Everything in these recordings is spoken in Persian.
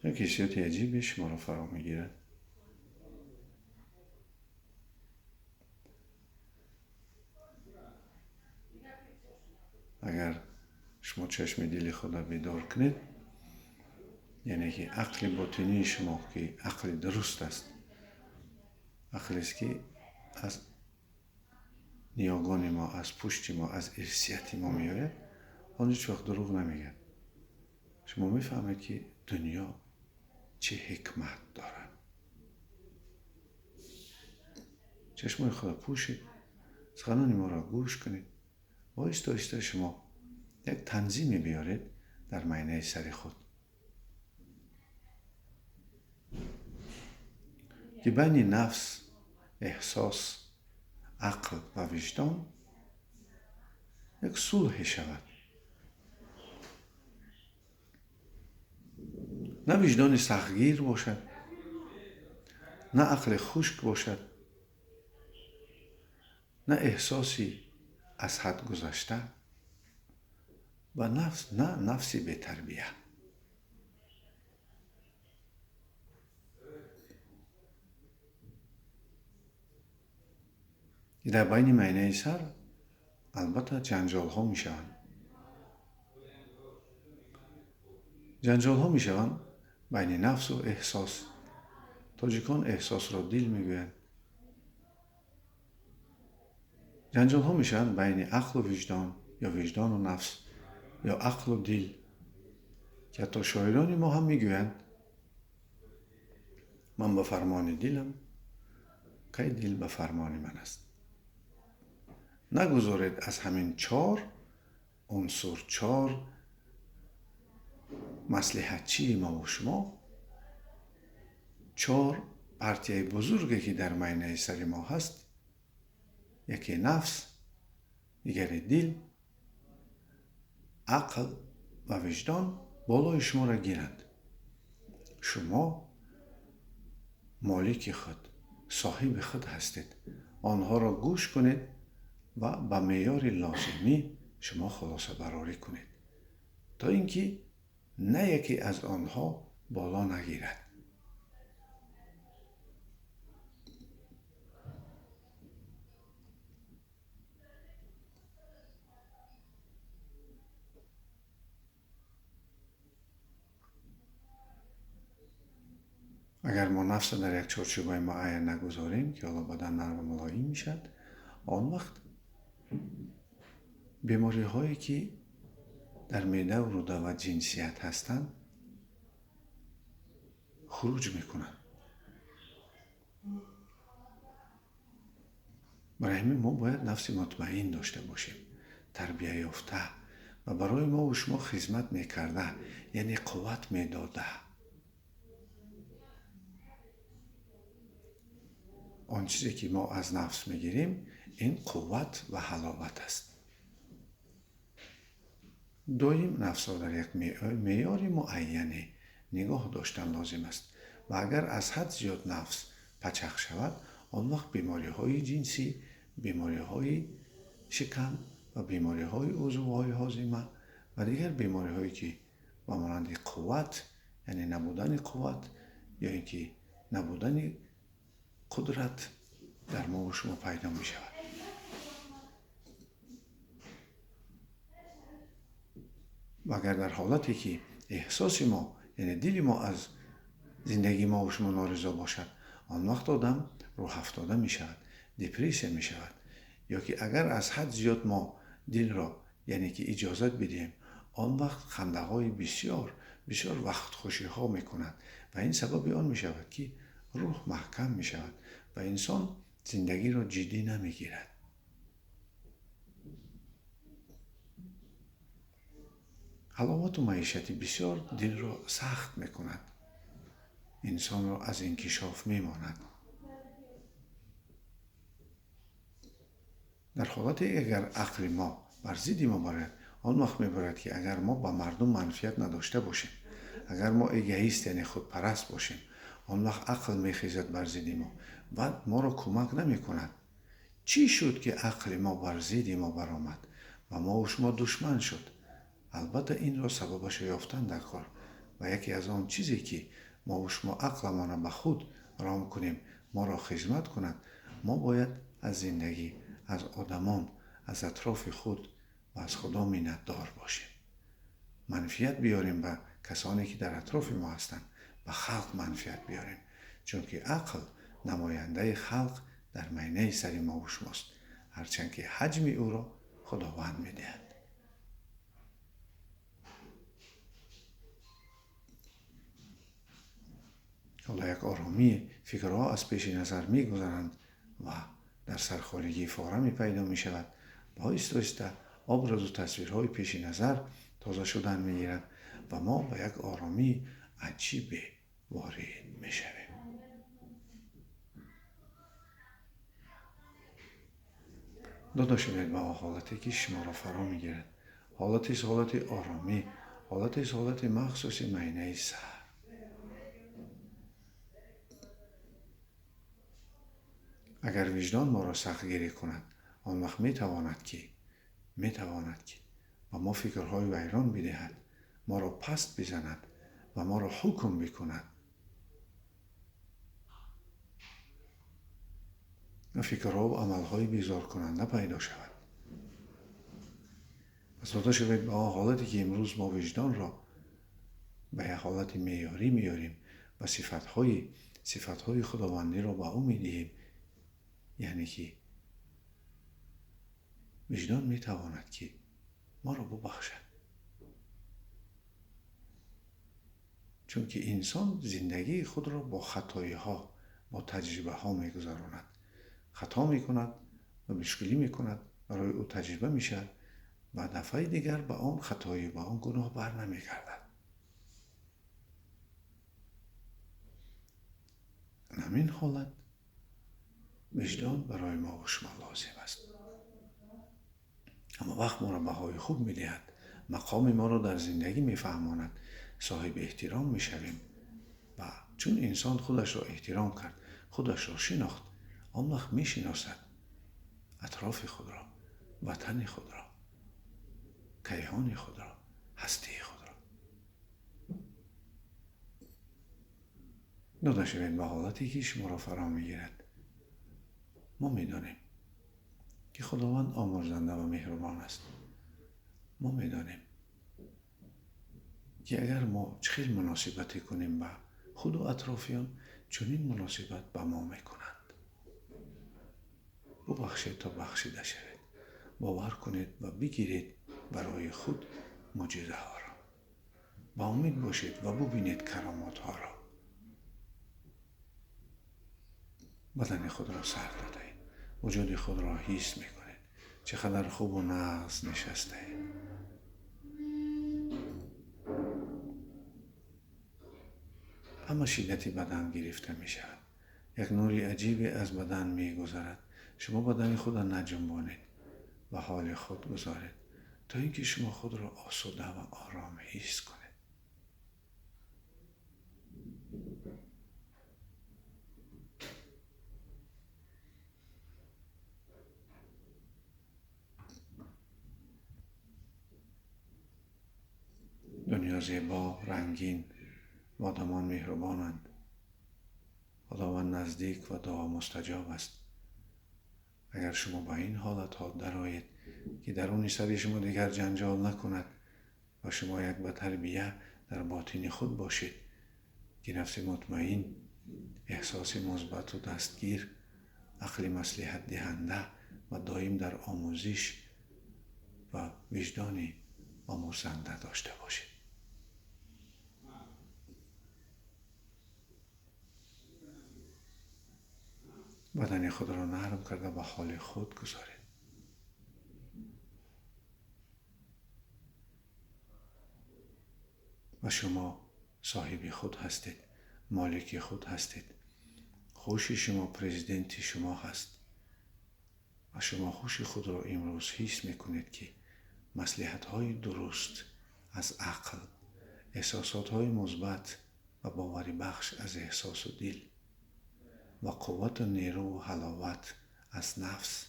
یک حسیات عجیبی شما را فرا میگیرد. اگر شما چشم دل خود را بیدار کنید، یعنی که عقل باطنی شما که عقل درست است، عقلی است که از نیاگان ما، از پشت ما، از ارثیت ما میآید، آن هیچ وقت دروغ نمیگه. شما میفهمید که دنیا چه حکمت دارد. چشمای خود پوشید، سخنان ما را گوش کنید و آهسته آهسته شما یک تنظیمی بیارید در معینه سر خود که بین نفس، احساس، عقل و وجدان یک صلح شود. نه وجدان سختگیر باشد، نه عقل خشک باشد، نه احساسی از حد گذشته و نه نفسی به تربیه. در بین معینه سر البته جنجال ها می شوند. جنجال ها می شوند بین نفس و احساس. تاجیکان احساس را دل می گویند. جنجال ها می شوند بین عقل و وجدان، یا وجدان و نفس، یا عقل و دل، که حتی شاعران ما هم می گویند من به فرمان دلم، که دل به فرمان من است. نگذارید از همین 4 عنصر، 4 مصلحتچی ما و شما، 4 پرتیه بزرگی که در معینه سر ما هست، یکی نفس، دیگری دل، عقل و وجدان، بالای شما را گیرند. شما مالک خود، صاحب خود هستید. آنها را گوش کنید و به معیار لازمی شما خلاصه براری کنید تا اینکه نه یکی از آنها بالا نگیرد. اگر ما نفس در یک چارچوبه معین نگذاریم که حالا بدن نرم و ملایم میشد، آن وقت بیماری هایی که در معده و روده و جنسیت هستند خروج میکنند. برای همین ما باید نفس مطمئن داشته باشیم، تربیه یافته و برای ما و شما خدمت میکرده، یعنی قوت میداده. آن چیزی که ما از نفس میگیریم این قوت و حلاوت است. دایم نفس را در یک معیار معینی نگاه داشتن لازم است و اگر از حد زیاد نفس پچق شود، آن وقت بیماری های جنسی، بیماری های شکم و بیماری های عضوهای هاضمه و دیگر بیماری هایی که با مانند قوت، یعنی نبودن قوت یا اینکه نبودن قدرت در ما و شما پیدا می شود. و اگر در حالتی که احساس ما، یعنی دل ما از زندگی ما و شما نارضا باشد، آن وقت آدم روح افتاده می شود، دپرسیون می شود. یا که اگر از حد زیاد ما دل را، یعنی که اجازت بدیم، آن وقت خنده های بسیار وقت خوشی ها می کند و این سبب آن می شود که روح محکم می شود و انسان زندگی را جدی نمی گیرد. حلاوت و معیشتی بسیار دل را سخت می کند، انسان را از انکشاف می ماند. در حالتی اگر عقل ما بر ضد ما برد، آن وقت می برد که اگر ما با مردم منفیت نداشته باشیم، اگر ما ایگویست یعنی خودپرست باشیم، آن وقت عقل می خیزد بر ضد ما و ما را کمک نمی کند. چی شد که عقل ما بر ضد ما برآمد و ما و شما دشمن شد؟ البته این را سببش یافتن در کار و یکی از آن چیزی که ما و شما عقلمان به خود رام کنیم ما را خدمت کند، ما باید از زندگی، از آدمان، از اطراف خود و از خدا منتدار باشیم. منفیت بیاریم به کسانی که در اطراف ما هستند، به خلق منفیت بیاریم، چون که عقل نماینده خلق در معینه سر ما و شماست، هرچند که حجم او را خداوند میدهد. حالا یک آرامی فکرها از پیش نظر میگذرند و در سرخارگی فارمی پیدا می شود و آهسته آهسته ابراز و تصویرهای پیش نظر تازه شدن میگیرد و ما به یک آرامی عجیب وارد می شویم. داده شدید به حالتی که شما را فرا میگیرد. حالتی است حالت آرامی، حالتی است حالت مخصوص معینه سر. اگر وجدان ما را سختگیری کند، آن وقت میتواند که و ما فکرهای ویران بدهد، ما را پست بزند و ما را حکم بکند و فکرها و عملهای بیزار کننده پیدا شود. پس داده شود به آن حالتی که امروز ما وجدان را به یک حالت معیاری میاریم و صفتهای خداوندی را به او میدهیم، یعنی که وجدان میتواند که ما را ببخشد، چون که انسان زندگی خود را با خطایی ها، با تجربه ها میگذراند. خطا میکند و مشکلی میکند، برای او تجربه میشد و دفعه دیگر به آن خطایی و آن گناه بر نمیگردد. همین حالت وجدان برای ما و شما لازم است. اما وقت ما را بهای خوب میدهد، مقام ما را در زندگی میفهماند، صاحب احترام میشویم و چون انسان خودش را احترام کرد، خودش را شناخت، آن وقت میشناسد اطراف خود را، وطن خود را، کیهان خود را، هستی خود را. داده شوید به حالتی که شما را فرا میگیرد. ما میدانیم که خداوند آمرزنده و مهربان است. ما میدانیم که اگر ما چخیل مناسبتی کنیم با خود و اطرافیان، چنین مناسبت با ما میکنند. ببخشید تا بخشیده شوید. باور کنید و بگیرید برای خود معجزه ها را. با امید باشید و ببینید کرامات ها را. بدن خود را سر دادید، وجود خود را حس میکنید. چقدر خوب و نغز نشسته اید. همه شیدتی بدن گرفته می شود. یک نوری عجیبی از بدن می گذرد. شما بدن خود را نجنبانید و حال خود گذارید تا اینکه شما خود را آسوده و آرام حس کنید. دنیا زیبا، رنگین و آدمان مهربانند. خداوند نزدیک و دعا مستجاب است. اگر شما با این حالت ها درآیید که درون سر شما دیگر جنجال نکند و شما یک به تربیه در باطن خود باشید که نفس مطمئن، احساس مثبت و دستگیر، عقل مصلحت دهنده و دائم در آموزش و وجدان آموزنده داشته باشید. بدن خود را نرم کرده به حال خود گذارید. و شما صاحب خود هستید، مالک خود هستید. هوش شما پرزیدنت شما هست و شما هوش خود را امروز حس میکنید که مصلحت های درست از عقل، احساسات های مثبت و باوری بخش از احساس و دل و قوت و نیرو و حلاوت از نفس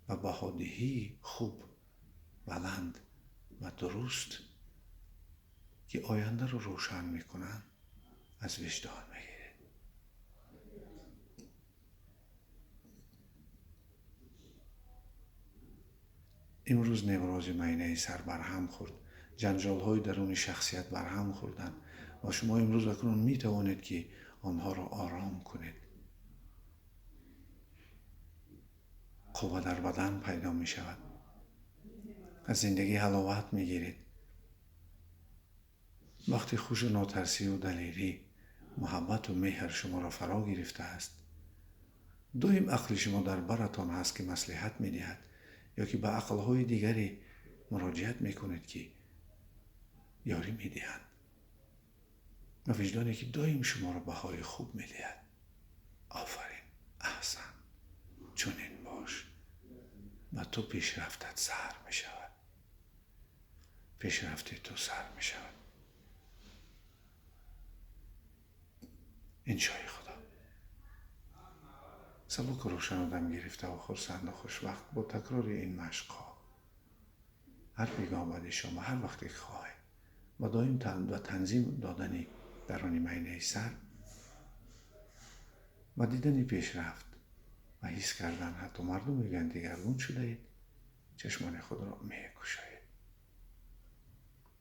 و بهادهی خوب، بلند و درست که آینده رو روشن میکنن از وجدان میگیرید. امروز نوروز معینه سر برهم خورد، جنجال های درون شخصیت برهم خوردن و شما امروز اکنون می توانید که آنها را آرام کنید. قوه در بدن پیدا می شود. از زندگی حلاوت می گیرید. وقتی خوش و ناترسی و دلیری محبت و مهر شما را فرا گرفته است، دویم عقل شما در برتان هست که مصلحت می دهد یا که به عقلهای دیگری مراجعت می کنید که یاری می دهند و وجدانی که دایم شما را بهای خوب می دهد. آفرین، احسن، چنین باش و تو پیشرفتت سر می شود. پیشرفتی تو سر می شود. انشای خدا. سبک و روشن و دم گرفته و خرسند و خوشوقت با تکرار این مشقها هر بیگاه بعد شما هر وقت که خواهی و دایم و تنظیم دادنی درون معینه سر و دیدن پیشرفت و حس کردن حتی مردم میگن دیگرگون شده اید، چشمان خود را میگشایید.